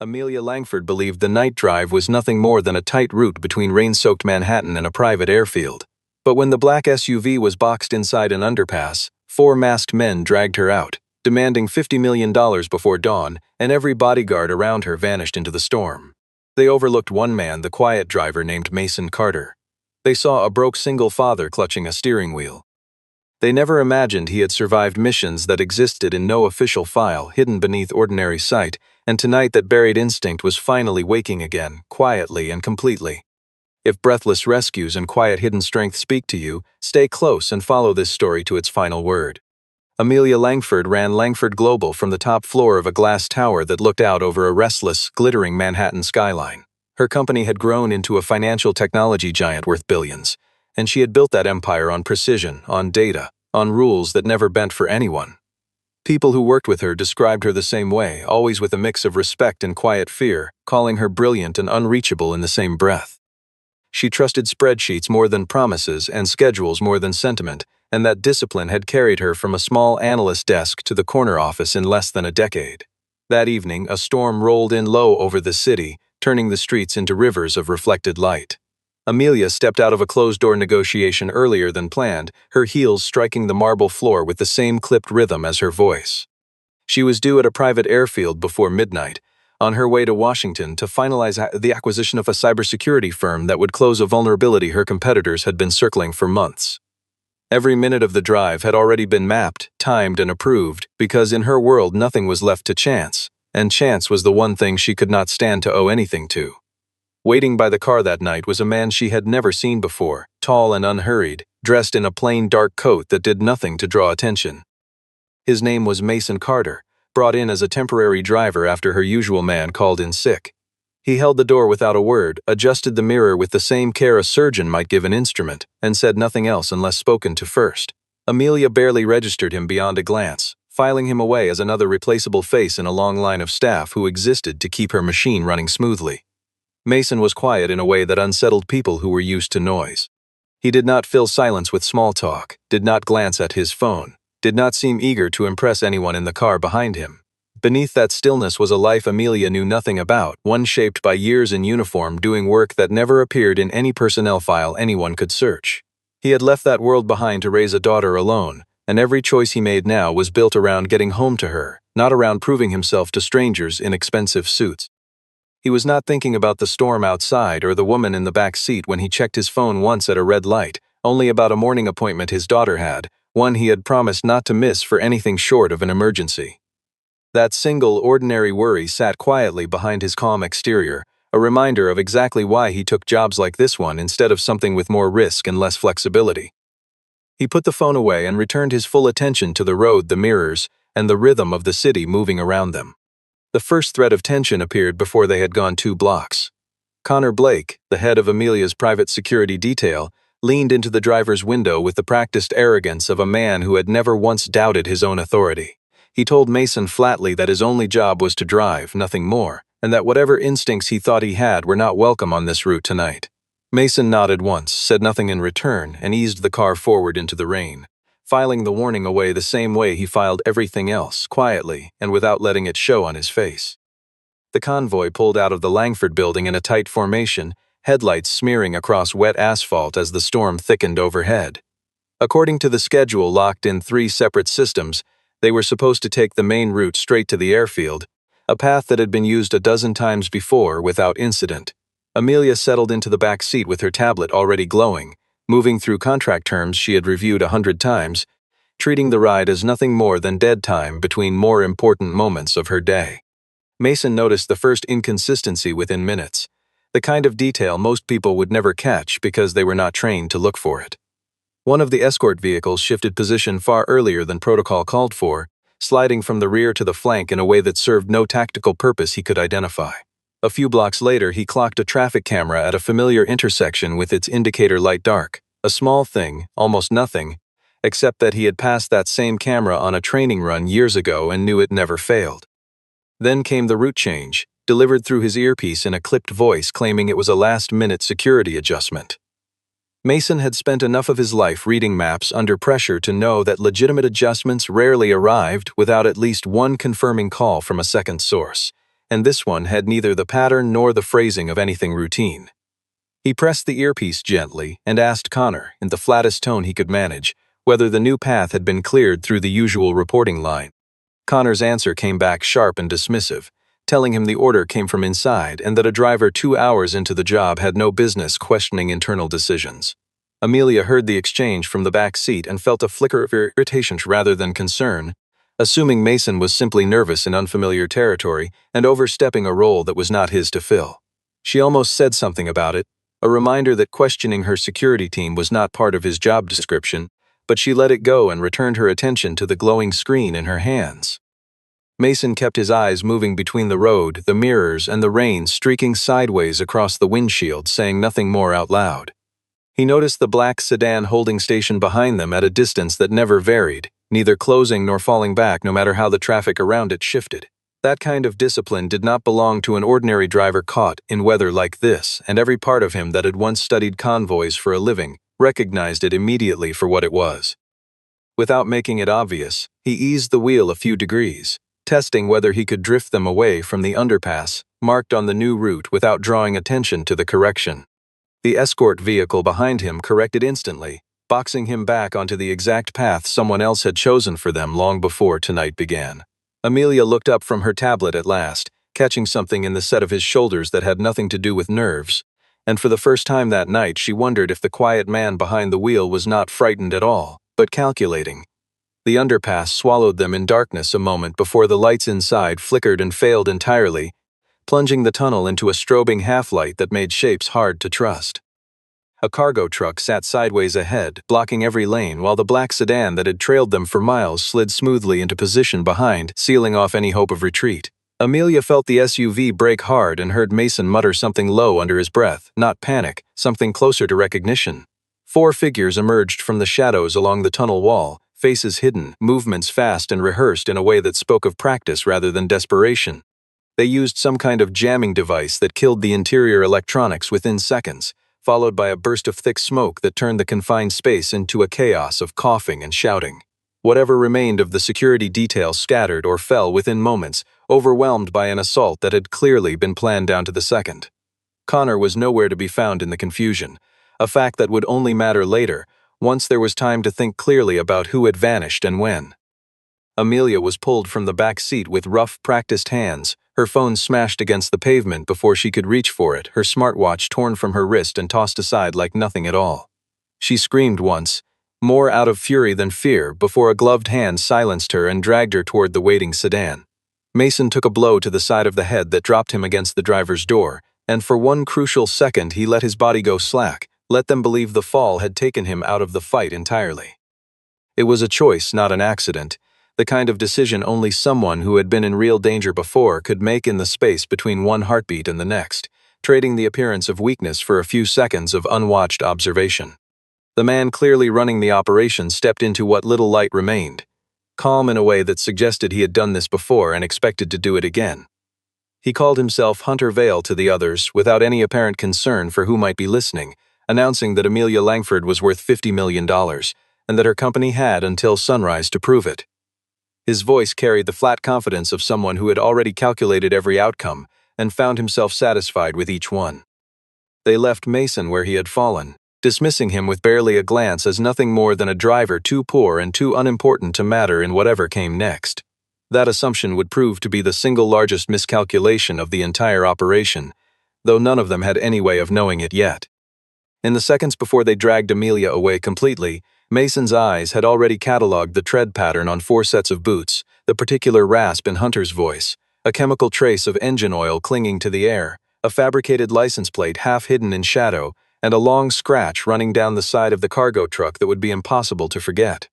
Amelia Langford believed the night drive was nothing more than a tight route between rain-soaked Manhattan and a private airfield. But when the black SUV was boxed inside an underpass, 4 masked men dragged her out, demanding $50 million before dawn, and every bodyguard around her vanished into the storm. They overlooked one man, the quiet driver named Mason Carter. They saw a broke single father clutching a steering wheel. They never imagined he had survived missions that existed in no official file, hidden beneath ordinary sight, and tonight that buried instinct was finally waking again, quietly and completely. If breathless rescues and quiet hidden strength speak to you, stay close and follow this story to its final word. Amelia Langford ran Langford Global from the top floor of a glass tower that looked out over a restless, glittering Manhattan skyline. Her company had grown into a financial technology giant worth billions, and she had built that empire on precision, on data, on rules that never bent for anyone. People who worked with her described her the same way, always with a mix of respect and quiet fear, calling her brilliant and unreachable in the same breath. She trusted spreadsheets more than promises and schedules more than sentiment, and that discipline had carried her from a small analyst desk to the corner office in less than a decade. That evening, a storm rolled in low over the city, turning the streets into rivers of reflected light. Amelia stepped out of a closed-door negotiation earlier than planned, her heels striking the marble floor with the same clipped rhythm as her voice. She was due at a private airfield before midnight, on her way to Washington to finalize the acquisition of a cybersecurity firm that would close a vulnerability her competitors had been circling for months. Every minute of the drive had already been mapped, timed, and approved, because in her world nothing was left to chance, and chance was the one thing she could not stand to owe anything to. Waiting by the car that night was a man she had never seen before, tall and unhurried, dressed in a plain dark coat that did nothing to draw attention. His name was Mason Carter, brought in as a temporary driver after her usual man called in sick. He held the door without a word, adjusted the mirror with the same care a surgeon might give an instrument, and said nothing else unless spoken to first. Amelia barely registered him beyond a glance, filing him away as another replaceable face in a long line of staff who existed to keep her machine running smoothly. Mason was quiet in a way that unsettled people who were used to noise. He did not fill silence with small talk, did not glance at his phone, did not seem eager to impress anyone in the car behind him. Beneath that stillness was a life Amelia knew nothing about, one shaped by years in uniform doing work that never appeared in any personnel file anyone could search. He had left that world behind to raise a daughter alone, and every choice he made now was built around getting home to her, not around proving himself to strangers in expensive suits. He was not thinking about the storm outside or the woman in the back seat when he checked his phone once at a red light, only about a morning appointment his daughter had, one he had promised not to miss for anything short of an emergency. That single, ordinary worry sat quietly behind his calm exterior, a reminder of exactly why he took jobs like this one instead of something with more risk and less flexibility. He put the phone away and returned his full attention to the road, the mirrors, and the rhythm of the city moving around them. The first thread of tension appeared before they had gone 2 blocks. Connor Blake, the head of Amelia's private security detail, leaned into the driver's window with the practiced arrogance of a man who had never once doubted his own authority. He told Mason flatly that his only job was to drive, nothing more, and that whatever instincts he thought he had were not welcome on this route tonight. Mason nodded once, said nothing in return, and eased the car forward into the rain, filing the warning away the same way he filed everything else, quietly and without letting it show on his face. The convoy pulled out of the Langford building in a tight formation, headlights smearing across wet asphalt as the storm thickened overhead. According to the schedule locked in 3 separate systems, they were supposed to take the main route straight to the airfield, a path that had been used a dozen times before without incident. Amelia settled into the back seat with her tablet already glowing, moving through contract terms she had reviewed 100 times, treating the ride as nothing more than dead time between more important moments of her day. Mason noticed the first inconsistency within minutes, the kind of detail most people would never catch because they were not trained to look for it. One of the escort vehicles shifted position far earlier than protocol called for, sliding from the rear to the flank in a way that served no tactical purpose he could identify. A few blocks later, he clocked a traffic camera at a familiar intersection with its indicator light dark, a small thing, almost nothing, except that he had passed that same camera on a training run years ago and knew it never failed. Then came the route change, delivered through his earpiece in a clipped voice claiming it was a last-minute security adjustment. Mason had spent enough of his life reading maps under pressure to know that legitimate adjustments rarely arrived without at least one confirming call from a second source, and this one had neither the pattern nor the phrasing of anything routine. He pressed the earpiece gently and asked Connor, in the flattest tone he could manage, whether the new path had been cleared through the usual reporting line. Connor's answer came back sharp and dismissive, telling him the order came from inside and that a driver 2 hours into the job had no business questioning internal decisions. Amelia heard the exchange from the back seat and felt a flicker of irritation rather than concern, assuming Mason was simply nervous in unfamiliar territory and overstepping a role that was not his to fill. She almost said something about it, a reminder that questioning her security team was not part of his job description, but she let it go and returned her attention to the glowing screen in her hands. Mason kept his eyes moving between the road, the mirrors, and the rain streaking sideways across the windshield, saying nothing more out loud. He noticed the black sedan holding station behind them at a distance that never varied, neither closing nor falling back no matter how the traffic around it shifted. That kind of discipline did not belong to an ordinary driver caught in weather like this, and every part of him that had once studied convoys for a living recognized it immediately for what it was. Without making it obvious, he eased the wheel a few degrees, testing whether he could drift them away from the underpass marked on the new route without drawing attention to the correction. The escort vehicle behind him corrected instantly, boxing him back onto the exact path someone else had chosen for them long before tonight began. Amelia looked up from her tablet at last, catching something in the set of his shoulders that had nothing to do with nerves, and for the first time that night she wondered if the quiet man behind the wheel was not frightened at all, but calculating. The underpass swallowed them in darkness a moment before the lights inside flickered and failed entirely, plunging the tunnel into a strobing half-light that made shapes hard to trust. A cargo truck sat sideways ahead, blocking every lane, while the black sedan that had trailed them for miles slid smoothly into position behind, sealing off any hope of retreat. Amelia felt the SUV brake hard and heard Mason mutter something low under his breath, not panic, something closer to recognition. 4 figures emerged from the shadows along the tunnel wall, faces hidden, movements fast and rehearsed in a way that spoke of practice rather than desperation. They used some kind of jamming device that killed the interior electronics within seconds, followed by a burst of thick smoke that turned the confined space into a chaos of coughing and shouting. Whatever remained of the security detail scattered or fell within moments, overwhelmed by an assault that had clearly been planned down to the second. Connor was nowhere to be found in the confusion, a fact that would only matter later, once there was time to think clearly about who had vanished and when. Amelia was pulled from the back seat with rough, practiced hands, her phone smashed against the pavement before she could reach for it, her smartwatch torn from her wrist and tossed aside like nothing at all. She screamed once, more out of fury than fear, before a gloved hand silenced her and dragged her toward the waiting sedan. Mason took a blow to the side of the head that dropped him against the driver's door, and for one crucial second he let his body go slack, let them believe the fall had taken him out of the fight entirely. It was a choice, not an accident, the kind of decision only someone who had been in real danger before could make in the space between one heartbeat and the next, trading the appearance of weakness for a few seconds of unwatched observation. The man clearly running the operation stepped into what little light remained, calm in a way that suggested he had done this before and expected to do it again. He called himself Hunter Vale to the others without any apparent concern for who might be listening, announcing that Amelia Langford was worth $50 million and that her company had until sunrise to prove it. His voice carried the flat confidence of someone who had already calculated every outcome and found himself satisfied with each one. They left Mason where he had fallen, dismissing him with barely a glance as nothing more than a driver too poor and too unimportant to matter in whatever came next. That assumption would prove to be the single largest miscalculation of the entire operation, though none of them had any way of knowing it yet. In the seconds before they dragged Amelia away completely, Mason's eyes had already catalogued the tread pattern on 4 sets of boots, the particular rasp in Hunter's voice, a chemical trace of engine oil clinging to the air, a fabricated license plate half hidden in shadow, and a long scratch running down the side of the cargo truck that would be impossible to forget.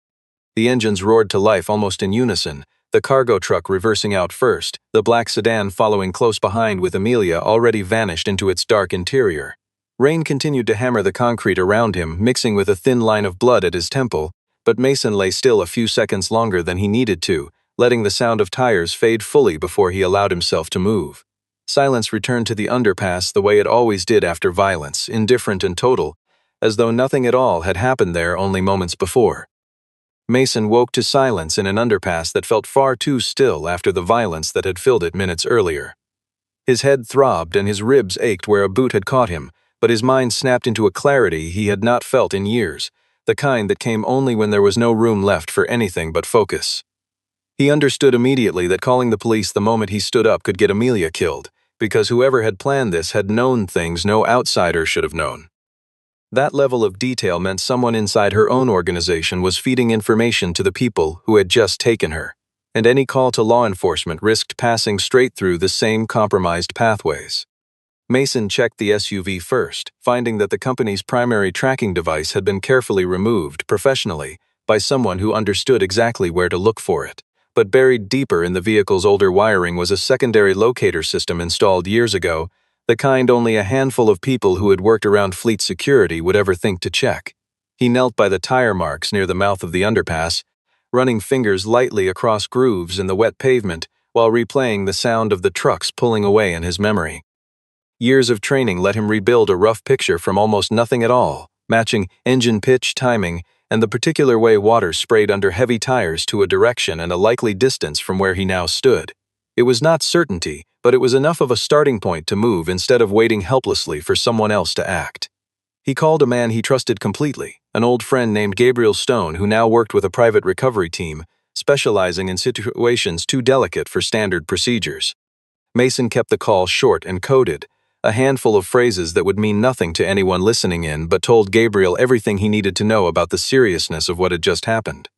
The engines roared to life almost in unison, the cargo truck reversing out first, the black sedan following close behind with Amelia already vanished into its dark interior. Rain continued to hammer the concrete around him, mixing with a thin line of blood at his temple, but Mason lay still a few seconds longer than he needed to, letting the sound of tires fade fully before he allowed himself to move. Silence returned to the underpass the way it always did after violence, indifferent and total, as though nothing at all had happened there only moments before. Mason woke to silence in an underpass that felt far too still after the violence that had filled it minutes earlier. His head throbbed and his ribs ached where a boot had caught him, but his mind snapped into a clarity he had not felt in years, the kind that came only when there was no room left for anything but focus. He understood immediately that calling the police the moment he stood up could get Amelia killed, because whoever had planned this had known things no outsider should have known. That level of detail meant someone inside her own organization was feeding information to the people who had just taken her, and any call to law enforcement risked passing straight through the same compromised pathways. Mason checked the SUV first, finding that the company's primary tracking device had been carefully removed professionally by someone who understood exactly where to look for it. But buried deeper in the vehicle's older wiring was a secondary locator system installed years ago, the kind only a handful of people who had worked around fleet security would ever think to check. He knelt by the tire marks near the mouth of the underpass, running fingers lightly across grooves in the wet pavement while replaying the sound of the trucks pulling away in his memory. Years of training let him rebuild a rough picture from almost nothing at all, matching engine pitch, timing, and the particular way water sprayed under heavy tires to a direction and a likely distance from where he now stood. It was not certainty, but it was enough of a starting point to move instead of waiting helplessly for someone else to act. He called a man he trusted completely, an old friend named Gabriel Stone who now worked with a private recovery team, specializing in situations too delicate for standard procedures. Mason kept the call short and coded, a handful of phrases that would mean nothing to anyone listening in but told Gabriel everything he needed to know about the seriousness of what had just happened.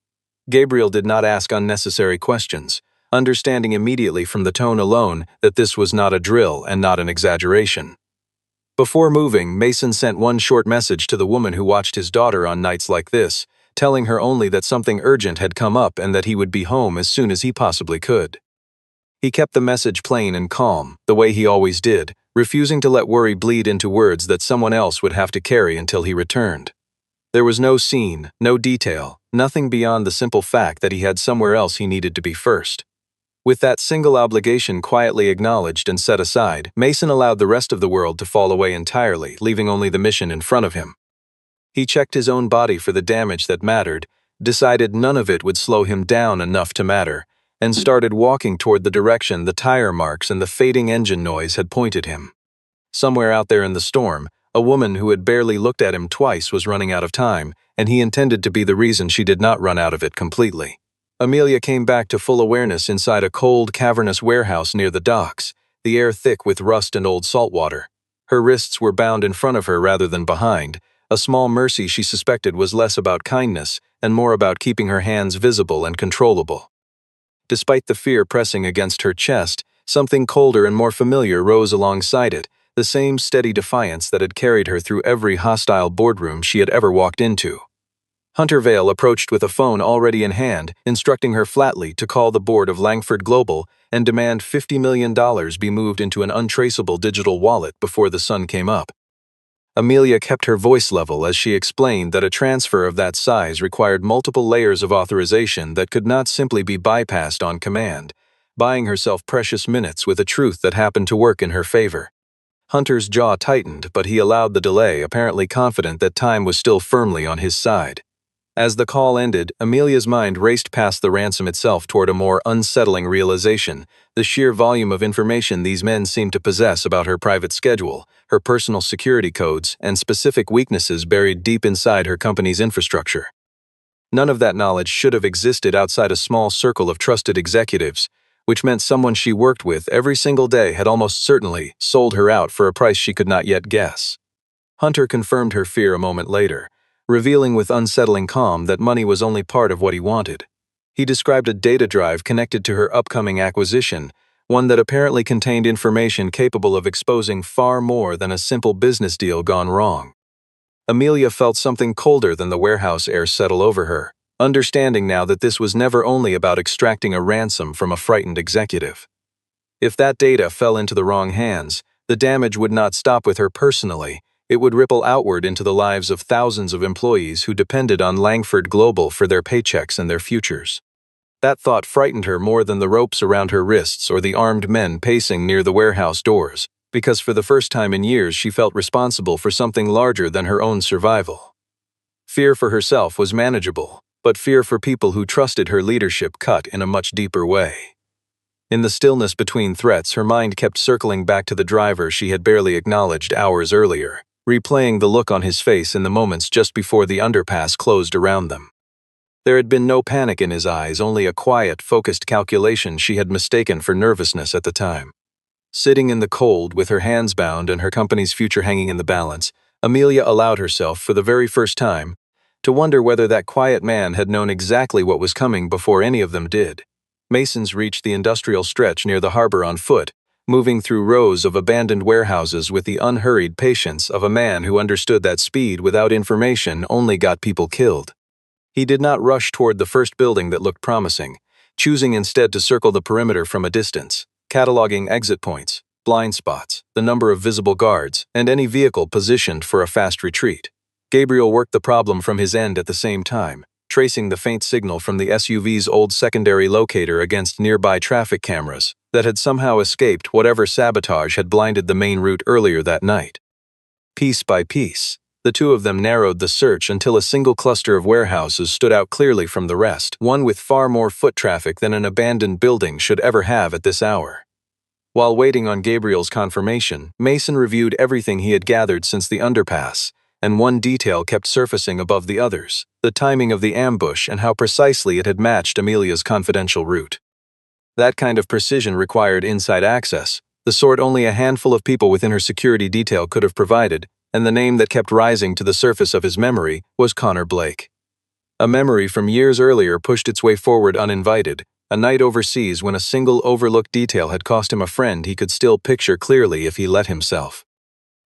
Gabriel did not ask unnecessary questions, understanding immediately from the tone alone that this was not a drill and not an exaggeration. Before moving, Mason sent one short message to the woman who watched his daughter on nights like this, telling her only that something urgent had come up and that he would be home as soon as he possibly could. He kept the message plain and calm, the way he always did, refusing to let worry bleed into words that someone else would have to carry until he returned. There was no scene, no detail, nothing beyond the simple fact that he had somewhere else he needed to be first. With that single obligation quietly acknowledged and set aside, Mason allowed the rest of the world to fall away entirely, leaving only the mission in front of him. He checked his own body for the damage that mattered, decided none of it would slow him down enough to matter, and started walking toward the direction the tire marks and the fading engine noise had pointed him. Somewhere out there in the storm, a woman who had barely looked at him twice was running out of time, and he intended to be the reason she did not run out of it completely. Amelia came back to full awareness inside a cold, cavernous warehouse near the docks, the air thick with rust and old salt water. Her wrists were bound in front of her rather than behind, a small mercy she suspected was less about kindness and more about keeping her hands visible and controllable. Despite the fear pressing against her chest, something colder and more familiar rose alongside it, the same steady defiance that had carried her through every hostile boardroom she had ever walked into. Hunter Vale approached with a phone already in hand, instructing her flatly to call the board of Langford Global and demand $50 million be moved into an untraceable digital wallet before the sun came up. Amelia kept her voice level as she explained that a transfer of that size required multiple layers of authorization that could not simply be bypassed on command, buying herself precious minutes with a truth that happened to work in her favor. Hunter's jaw tightened, but he allowed the delay, apparently confident that time was still firmly on his side. As the call ended, Amelia's mind raced past the ransom itself toward a more unsettling realization, the sheer volume of information these men seemed to possess about her private schedule, her personal security codes, and specific weaknesses buried deep inside her company's infrastructure. None of that knowledge should have existed outside a small circle of trusted executives, which meant someone she worked with every single day had almost certainly sold her out for a price she could not yet guess. Hunter confirmed her fear a moment later, revealing with unsettling calm that money was only part of what he wanted. He described a data drive connected to her upcoming acquisition, one that apparently contained information capable of exposing far more than a simple business deal gone wrong. Amelia felt something colder than the warehouse air settle over her, understanding now that this was never only about extracting a ransom from a frightened executive. If that data fell into the wrong hands, the damage would not stop with her personally. It would ripple outward into the lives of thousands of employees who depended on Langford Global for their paychecks and their futures. That thought frightened her more than the ropes around her wrists or the armed men pacing near the warehouse doors, because for the first time in years she felt responsible for something larger than her own survival. Fear for herself was manageable, but fear for people who trusted her leadership cut in a much deeper way. In the stillness between threats, her mind kept circling back to the driver she had barely acknowledged hours earlier, replaying the look on his face in the moments just before the underpass closed around them. There had been no panic in his eyes, only a quiet, focused calculation she had mistaken for nervousness at the time. Sitting in the cold, with her hands bound and her company's future hanging in the balance, Amelia allowed herself, for the very first time, to wonder whether that quiet man had known exactly what was coming before any of them did. Masons reached the industrial stretch near the harbor on foot, moving through rows of abandoned warehouses with the unhurried patience of a man who understood that speed without information only got people killed. He did not rush toward the first building that looked promising, choosing instead to circle the perimeter from a distance, cataloging exit points, blind spots, the number of visible guards, and any vehicle positioned for a fast retreat. Gabriel worked the problem from his end at the same time, tracing the faint signal from the SUV's old secondary locator against nearby traffic cameras that had somehow escaped whatever sabotage had blinded the main route earlier that night. Piece by piece, the two of them narrowed the search until a single cluster of warehouses stood out clearly from the rest, one with far more foot traffic than an abandoned building should ever have at this hour. While waiting on Gabriel's confirmation, Mason reviewed everything he had gathered since the underpass, and one detail kept surfacing above the others: the timing of the ambush and how precisely it had matched Amelia's confidential route. That kind of precision required inside access, the sort only a handful of people within her security detail could have provided, and the name that kept rising to the surface of his memory was Connor Blake. A memory from years earlier pushed its way forward uninvited, a night overseas when a single overlooked detail had cost him a friend he could still picture clearly if he let himself.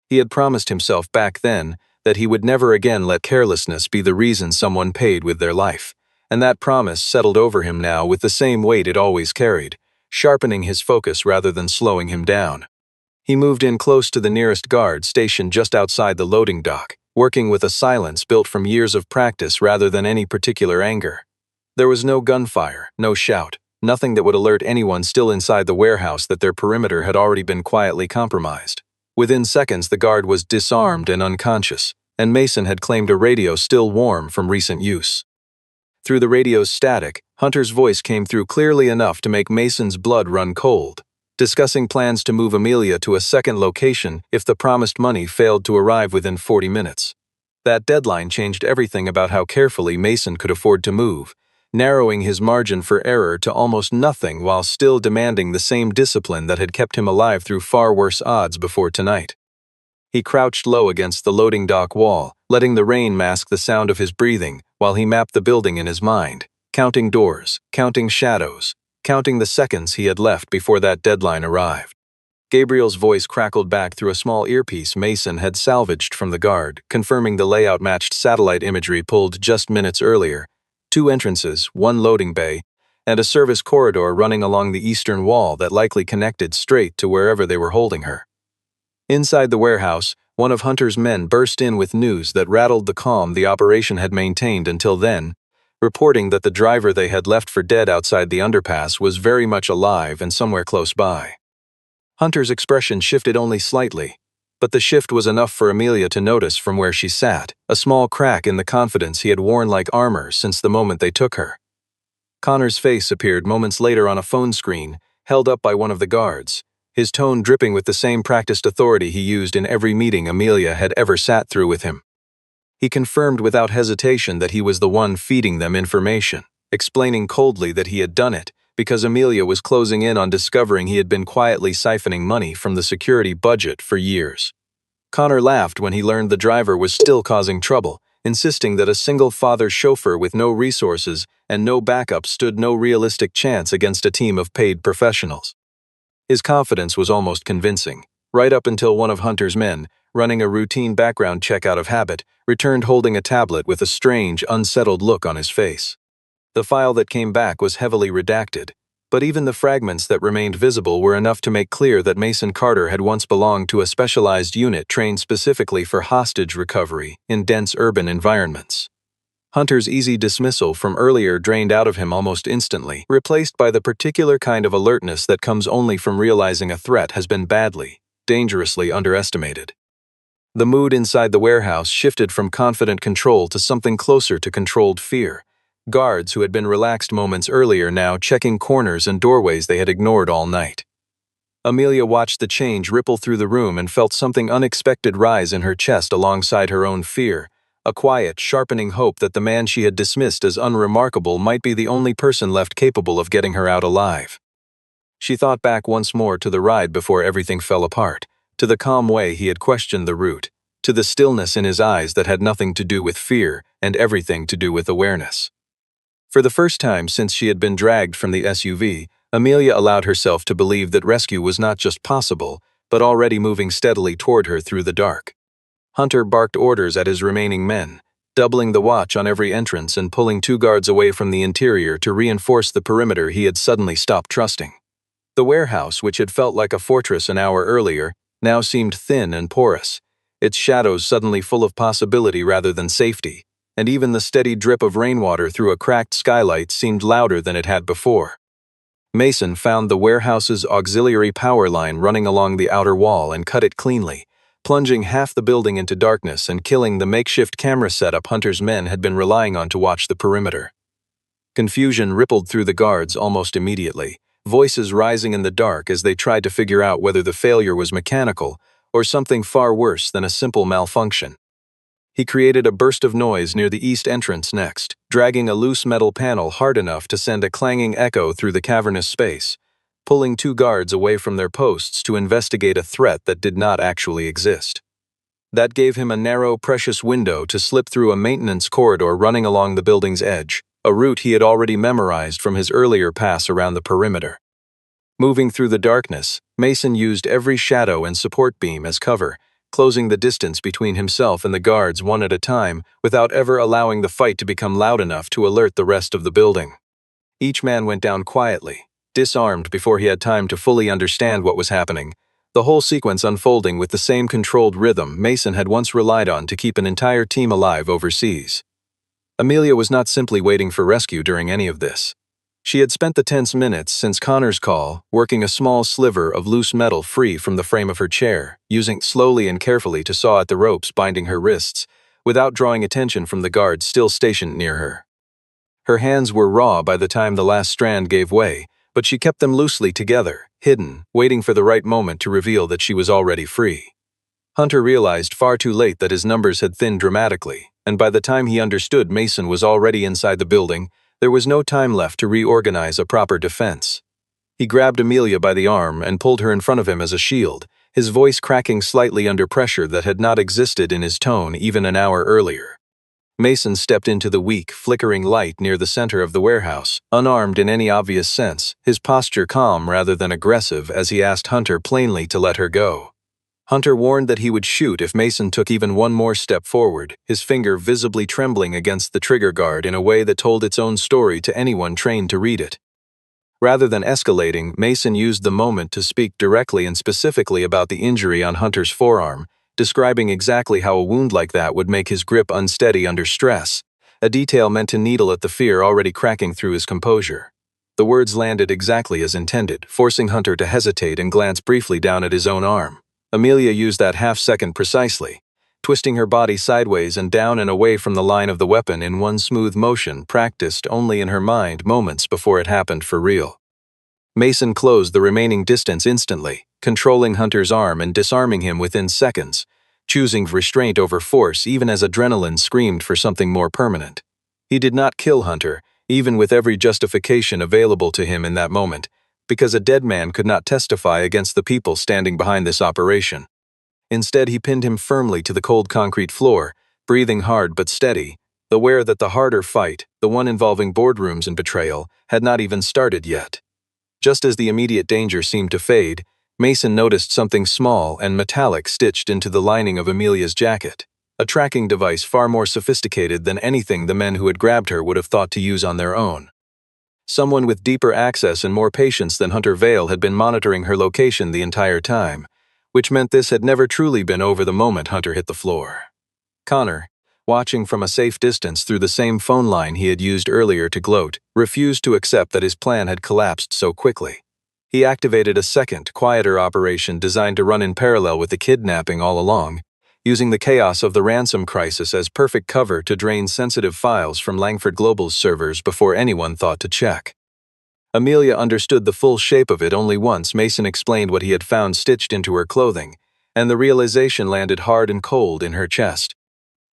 He had promised himself back then that he would never again let carelessness be the reason someone paid with their life, and that promise settled over him now with the same weight it always carried, sharpening his focus rather than slowing him down. He moved in close to the nearest guard stationed just outside the loading dock, working with a silence built from years of practice rather than any particular anger. There was no gunfire, no shout, nothing that would alert anyone still inside the warehouse that their perimeter had already been quietly compromised. Within seconds, the guard was disarmed and unconscious, and Mason had claimed a radio still warm from recent use. Through the radio's static, Hunter's voice came through clearly enough to make Mason's blood run cold, discussing plans to move Amelia to a second location if the promised money failed to arrive within 40 minutes. That deadline changed everything about how carefully Mason could afford to move, narrowing his margin for error to almost nothing while still demanding the same discipline that had kept him alive through far worse odds before tonight. He crouched low against the loading dock wall, letting the rain mask the sound of his breathing while he mapped the building in his mind, counting doors, counting shadows, counting the seconds he had left before that deadline arrived. Gabriel's voice crackled back through a small earpiece Mason had salvaged from the guard, confirming the layout matched satellite imagery pulled just minutes earlier: 2 entrances, 1 loading bay, and a service corridor running along the eastern wall that likely connected straight to wherever they were holding her. Inside the warehouse, one of Hunter's men burst in with news that rattled the calm the operation had maintained until then, reporting that the driver they had left for dead outside the underpass was very much alive and somewhere close by. Hunter's expression shifted only slightly, but the shift was enough for Amelia to notice from where she sat, a small crack in the confidence he had worn like armor since the moment they took her. Connor's face appeared moments later on a phone screen, held up by one of the guards, his tone dripping with the same practiced authority he used in every meeting Amelia had ever sat through with him. He confirmed without hesitation that he was the one feeding them information, explaining coldly that he had done it because Amelia was closing in on discovering he had been quietly siphoning money from the security budget for years. Connor laughed when he learned the driver was still causing trouble, insisting that a single father chauffeur with no resources and no backup stood no realistic chance against a team of paid professionals. His confidence was almost convincing, right up until one of Hunter's men, running a routine background check out of habit, returned holding a tablet with a strange, unsettled look on his face. The file that came back was heavily redacted, but even the fragments that remained visible were enough to make clear that Mason Carter had once belonged to a specialized unit trained specifically for hostage recovery in dense urban environments. Hunter's easy dismissal from earlier drained out of him almost instantly, replaced by the particular kind of alertness that comes only from realizing a threat has been badly, dangerously underestimated. The mood inside the warehouse shifted from confident control to something closer to controlled fear, Guards who had been relaxed moments earlier now checking corners and doorways they had ignored all night. Amelia watched the change ripple through the room and felt something unexpected rise in her chest alongside her own fear, a quiet, sharpening hope that the man she had dismissed as unremarkable might be the only person left capable of getting her out alive. She thought back once more to the ride before everything fell apart, to the calm way he had questioned the route, to the stillness in his eyes that had nothing to do with fear and everything to do with awareness. For the first time since she had been dragged from the SUV, Amelia allowed herself to believe that rescue was not just possible, but already moving steadily toward her through the dark. Hunter barked orders at his remaining men, doubling the watch on every entrance and pulling 2 guards away from the interior to reinforce the perimeter he had suddenly stopped trusting. The warehouse, which had felt like a fortress an hour earlier, now seemed thin and porous, its shadows suddenly full of possibility rather than safety, and even the steady drip of rainwater through a cracked skylight seemed louder than it had before. Mason found the warehouse's auxiliary power line running along the outer wall and cut it cleanly, plunging half the building into darkness and killing the makeshift camera setup Hunter's men had been relying on to watch the perimeter. Confusion rippled through the guards almost immediately, voices rising in the dark as they tried to figure out whether the failure was mechanical or something far worse than a simple malfunction. He created a burst of noise near the east entrance next, dragging a loose metal panel hard enough to send a clanging echo through the cavernous space, pulling 2 guards away from their posts to investigate a threat that did not actually exist. That gave him a narrow, precious window to slip through a maintenance corridor running along the building's edge, a route he had already memorized from his earlier pass around the perimeter. Moving through the darkness, Mason used every shadow and support beam as cover, closing the distance between himself and the guards one at a time without ever allowing the fight to become loud enough to alert the rest of the building. Each man went down quietly, disarmed before he had time to fully understand what was happening, the whole sequence unfolding with the same controlled rhythm Mason had once relied on to keep an entire team alive overseas. Amelia was not simply waiting for rescue during any of this. She had spent the tense minutes since Connor's call working a small sliver of loose metal free from the frame of her chair, using slowly and carefully to saw at the ropes binding her wrists, without drawing attention from the guards still stationed near her. Her hands were raw by the time the last strand gave way, but she kept them loosely together, hidden, waiting for the right moment to reveal that she was already free. Hunter realized far too late that his numbers had thinned dramatically, and by the time he understood Mason was already inside the building, there was no time left to reorganize a proper defense. He grabbed Amelia by the arm and pulled her in front of him as a shield, his voice cracking slightly under pressure that had not existed in his tone even an hour earlier. Mason stepped into the weak, flickering light near the center of the warehouse, unarmed in any obvious sense, his posture calm rather than aggressive as he asked Hunter plainly to let her go. Hunter warned that he would shoot if Mason took even one more step forward, his finger visibly trembling against the trigger guard in a way that told its own story to anyone trained to read it. Rather than escalating, Mason used the moment to speak directly and specifically about the injury on Hunter's forearm, describing exactly how a wound like that would make his grip unsteady under stress, a detail meant to needle at the fear already cracking through his composure. The words landed exactly as intended, forcing Hunter to hesitate and glance briefly down at his own arm. Amelia used that half-second precisely, twisting her body sideways and down and away from the line of the weapon in one smooth motion practiced only in her mind moments before it happened for real. Mason closed the remaining distance instantly, controlling Hunter's arm and disarming him within seconds, choosing restraint over force even as adrenaline screamed for something more permanent. He did not kill Hunter, even with every justification available to him in that moment, because a dead man could not testify against the people standing behind this operation. Instead, he pinned him firmly to the cold concrete floor, breathing hard but steady, aware that the harder fight, the one involving boardrooms and betrayal, had not even started yet. Just as the immediate danger seemed to fade, Mason noticed something small and metallic stitched into the lining of Amelia's jacket, a tracking device far more sophisticated than anything the men who had grabbed her would have thought to use on their own. Someone with deeper access and more patience than Hunter Vale had been monitoring her location the entire time, which meant this had never truly been over the moment Hunter hit the floor. Connor, watching from a safe distance through the same phone line he had used earlier to gloat, refused to accept that his plan had collapsed so quickly. He activated a second, quieter operation designed to run in parallel with the kidnapping all along, using the chaos of the ransom crisis as perfect cover to drain sensitive files from Langford Global's servers before anyone thought to check. Amelia understood the full shape of it only once Mason explained what he had found stitched into her clothing, and the realization landed hard and cold in her chest.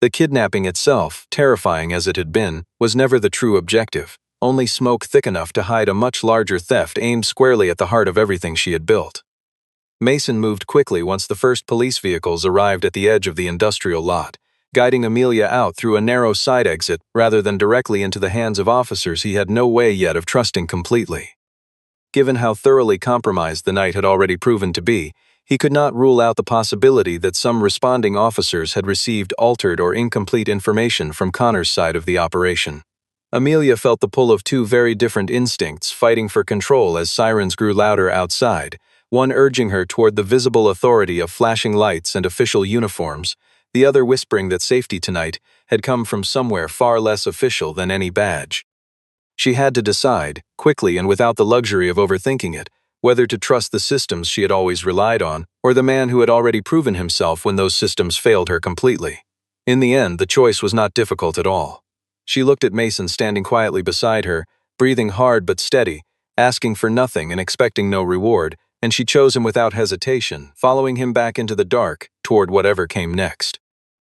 The kidnapping itself, terrifying as it had been, was never the true objective, only smoke thick enough to hide a much larger theft aimed squarely at the heart of everything she had built. Mason moved quickly once the first police vehicles arrived at the edge of the industrial lot, guiding Amelia out through a narrow side exit rather than directly into the hands of officers he had no way yet of trusting completely. Given how thoroughly compromised the night had already proven to be, he could not rule out the possibility that some responding officers had received altered or incomplete information from Connor's side of the operation. Amelia felt the pull of two very different instincts fighting for control as sirens grew louder outside, one urging her toward the visible authority of flashing lights and official uniforms, the other whispering that safety tonight had come from somewhere far less official than any badge. She had to decide, quickly and without the luxury of overthinking it, whether to trust the systems she had always relied on, or the man who had already proven himself when those systems failed her completely. In the end, the choice was not difficult at all. She looked at Mason standing quietly beside her, breathing hard but steady, asking for nothing and expecting no reward, and she chose him without hesitation, following him back into the dark, toward whatever came next.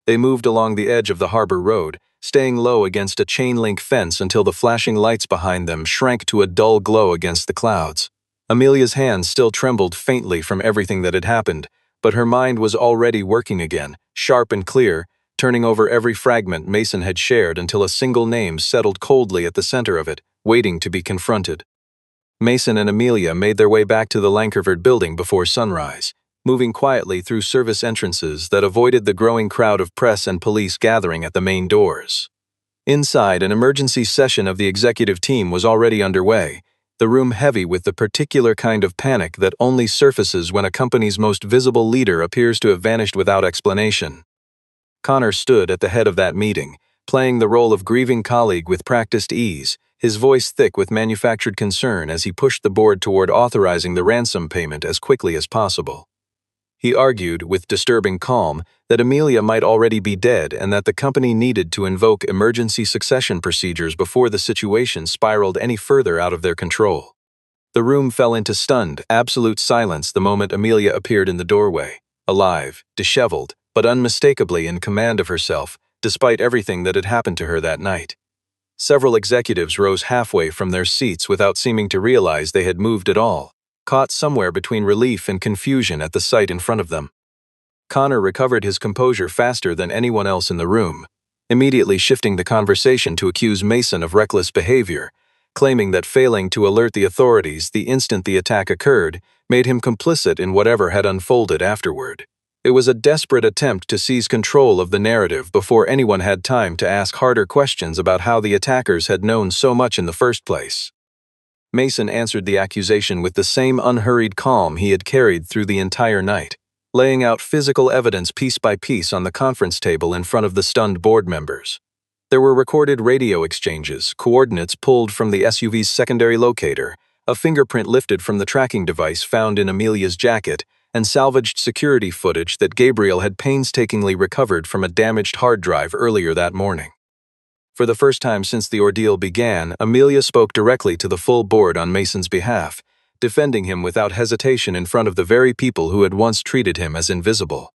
They moved along the edge of the harbor road, staying low against a chain-link fence until the flashing lights behind them shrank to a dull glow against the clouds. Amelia's hands still trembled faintly from everything that had happened, but her mind was already working again, sharp and clear, turning over every fragment Mason had shared until a single name settled coldly at the center of it, waiting to be confronted. Mason and Amelia made their way back to the Langford building before sunrise, moving quietly through service entrances that avoided the growing crowd of press and police gathering at the main doors. Inside, an emergency session of the executive team was already underway, the room heavy with the particular kind of panic that only surfaces when a company's most visible leader appears to have vanished without explanation. Connor stood at the head of that meeting, playing the role of grieving colleague with practiced ease, his voice thick with manufactured concern as he pushed the board toward authorizing the ransom payment as quickly as possible. He argued, with disturbing calm, that Amelia might already be dead and that the company needed to invoke emergency succession procedures before the situation spiraled any further out of their control. The room fell into stunned, absolute silence the moment Amelia appeared in the doorway, alive, disheveled, but unmistakably in command of herself, despite everything that had happened to her that night. Several executives rose halfway from their seats without seeming to realize they had moved at all, caught somewhere between relief and confusion at the sight in front of them. Connor recovered his composure faster than anyone else in the room, immediately shifting the conversation to accuse Mason of reckless behavior, claiming that failing to alert the authorities the instant the attack occurred made him complicit in whatever had unfolded afterward. It was a desperate attempt to seize control of the narrative before anyone had time to ask harder questions about how the attackers had known so much in the first place. Mason answered the accusation with the same unhurried calm he had carried through the entire night, laying out physical evidence piece by piece on the conference table in front of the stunned board members. There were recorded radio exchanges, coordinates pulled from the SUV's secondary locator, a fingerprint lifted from the tracking device found in Amelia's jacket, and salvaged security footage that Gabriel had painstakingly recovered from a damaged hard drive earlier that morning. For the first time since the ordeal began, Amelia spoke directly to the full board on Mason's behalf, defending him without hesitation in front of the very people who had once treated him as invisible.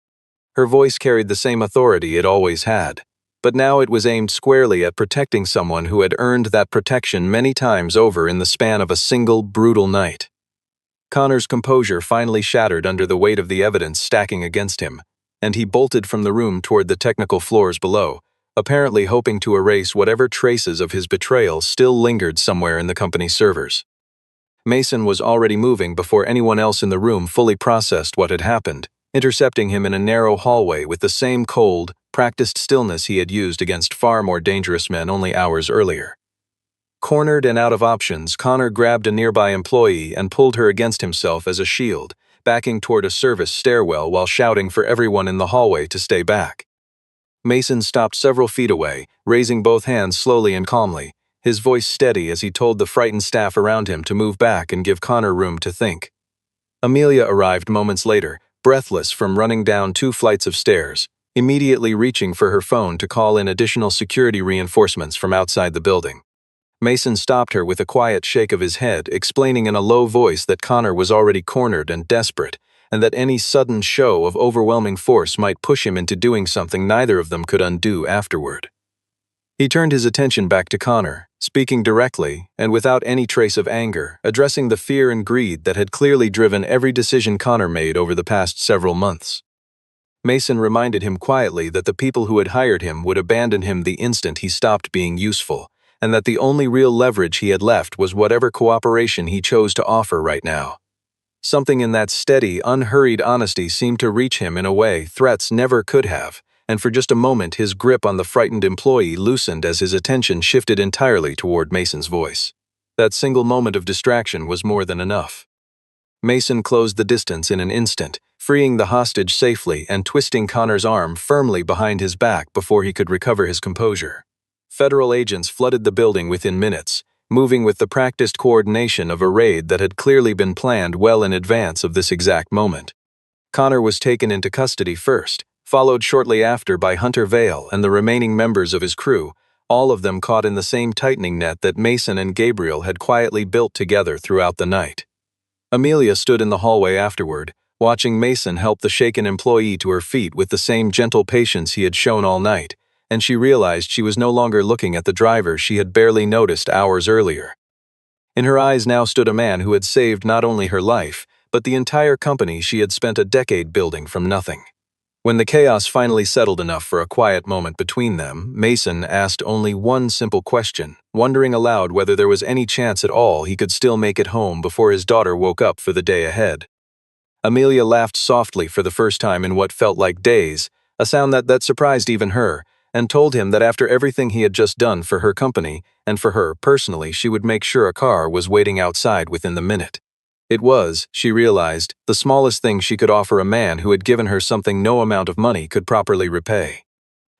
Her voice carried the same authority it always had, but now it was aimed squarely at protecting someone who had earned that protection many times over in the span of a single, brutal night. Connor's composure finally shattered under the weight of the evidence stacking against him, and he bolted from the room toward the technical floors below, apparently hoping to erase whatever traces of his betrayal still lingered somewhere in the company's servers. Mason was already moving before anyone else in the room fully processed what had happened, intercepting him in a narrow hallway with the same cold, practiced stillness he had used against far more dangerous men only hours earlier. Cornered and out of options, Connor grabbed a nearby employee and pulled her against himself as a shield, backing toward a service stairwell while shouting for everyone in the hallway to stay back. Mason stopped several feet away, raising both hands slowly and calmly, his voice steady as he told the frightened staff around him to move back and give Connor room to think. Amelia arrived moments later, breathless from running down 2 flights of stairs, immediately reaching for her phone to call in additional security reinforcements from outside the building. Mason stopped her with a quiet shake of his head, explaining in a low voice that Connor was already cornered and desperate, and that any sudden show of overwhelming force might push him into doing something neither of them could undo afterward. He turned his attention back to Connor, speaking directly and without any trace of anger, addressing the fear and greed that had clearly driven every decision Connor made over the past several months. Mason reminded him quietly that the people who had hired him would abandon him the instant he stopped being useful, and that the only real leverage he had left was whatever cooperation he chose to offer right now. Something in that steady, unhurried honesty seemed to reach him in a way threats never could have, and for just a moment his grip on the frightened employee loosened as his attention shifted entirely toward Mason's voice. That single moment of distraction was more than enough. Mason closed the distance in an instant, freeing the hostage safely and twisting Connor's arm firmly behind his back before he could recover his composure. Federal agents flooded the building within minutes, moving with the practiced coordination of a raid that had clearly been planned well in advance of this exact moment. Connor was taken into custody first, followed shortly after by Hunter Vale and the remaining members of his crew, all of them caught in the same tightening net that Mason and Gabriel had quietly built together throughout the night. Amelia stood in the hallway afterward, watching Mason help the shaken employee to her feet with the same gentle patience he had shown all night, and she realized she was no longer looking at the driver she had barely noticed hours earlier. In her eyes now stood a man who had saved not only her life, but the entire company she had spent a decade building from nothing. When the chaos finally settled enough for a quiet moment between them, Mason asked only one simple question, wondering aloud whether there was any chance at all he could still make it home before his daughter woke up for the day ahead. Amelia laughed softly for the first time in what felt like days, a sound that surprised even her, and told him that after everything he had just done for her company, and for her personally, she would make sure a car was waiting outside within the minute. It was, she realized, the smallest thing she could offer a man who had given her something no amount of money could properly repay.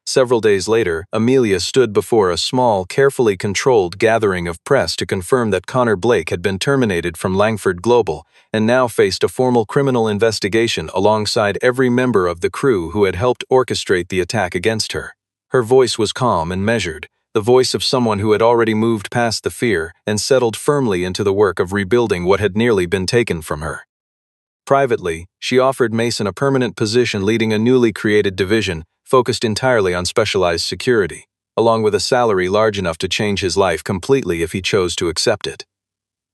Several days later, Amelia stood before a small, carefully controlled gathering of press to confirm that Connor Blake had been terminated from Langford Global and now faced a formal criminal investigation alongside every member of the crew who had helped orchestrate the attack against her. Her voice was calm and measured, the voice of someone who had already moved past the fear and settled firmly into the work of rebuilding what had nearly been taken from her. Privately, she offered Mason a permanent position leading a newly created division focused entirely on specialized security, along with a salary large enough to change his life completely if he chose to accept it.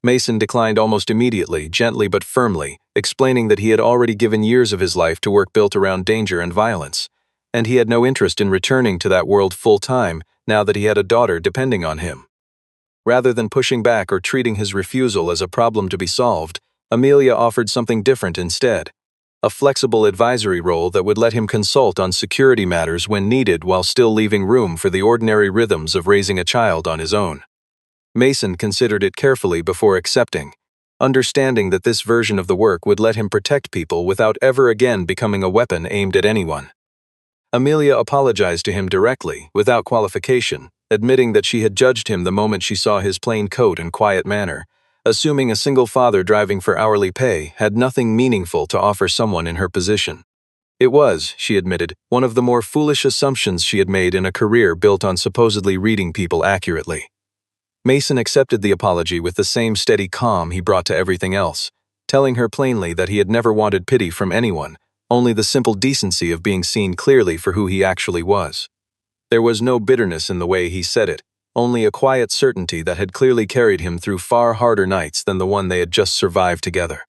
Mason declined almost immediately, gently but firmly, explaining that he had already given years of his life to work built around danger and violence, and he had no interest in returning to that world full-time now that he had a daughter depending on him. Rather than pushing back or treating his refusal as a problem to be solved, Amelia offered something different instead, a flexible advisory role that would let him consult on security matters when needed while still leaving room for the ordinary rhythms of raising a child on his own. Mason considered it carefully before accepting, understanding that this version of the work would let him protect people without ever again becoming a weapon aimed at anyone. Amelia apologized to him directly, without qualification, admitting that she had judged him the moment she saw his plain coat and quiet manner, assuming a single father driving for hourly pay had nothing meaningful to offer someone in her position. It was, she admitted, one of the more foolish assumptions she had made in a career built on supposedly reading people accurately. Mason accepted the apology with the same steady calm he brought to everything else, telling her plainly that he had never wanted pity from anyone, only the simple decency of being seen clearly for who he actually was. There was no bitterness in the way he said it, only a quiet certainty that had clearly carried him through far harder nights than the one they had just survived together.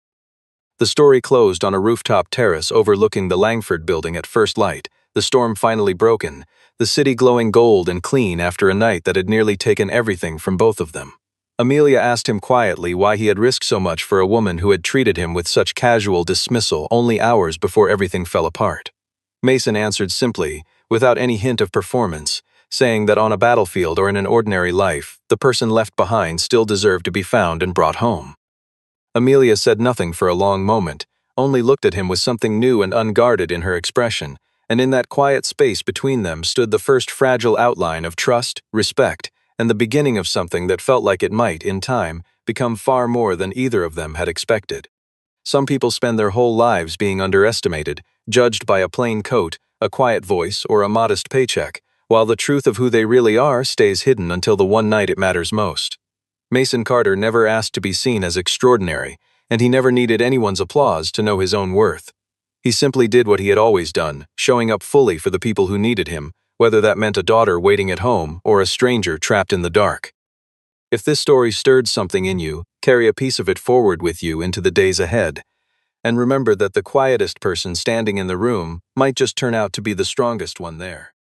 The story closed on a rooftop terrace overlooking the Langford building at first light, the storm finally broken, the city glowing gold and clean after a night that had nearly taken everything from both of them. Amelia asked him quietly why he had risked so much for a woman who had treated him with such casual dismissal only hours before everything fell apart. Mason answered simply, without any hint of performance, saying that on a battlefield or in an ordinary life, the person left behind still deserved to be found and brought home. Amelia said nothing for a long moment, only looked at him with something new and unguarded in her expression, and in that quiet space between them stood the first fragile outline of trust, respect, and the beginning of something that felt like it might, in time, become far more than either of them had expected. Some people spend their whole lives being underestimated, judged by a plain coat, a quiet voice, or a modest paycheck, while the truth of who they really are stays hidden until the one night it matters most. Mason Carter never asked to be seen as extraordinary, and he never needed anyone's applause to know his own worth. He simply did what he had always done, showing up fully for the people who needed him, whether that meant a daughter waiting at home or a stranger trapped in the dark. If this story stirred something in you, carry a piece of it forward with you into the days ahead. And remember that the quietest person standing in the room might just turn out to be the strongest one there.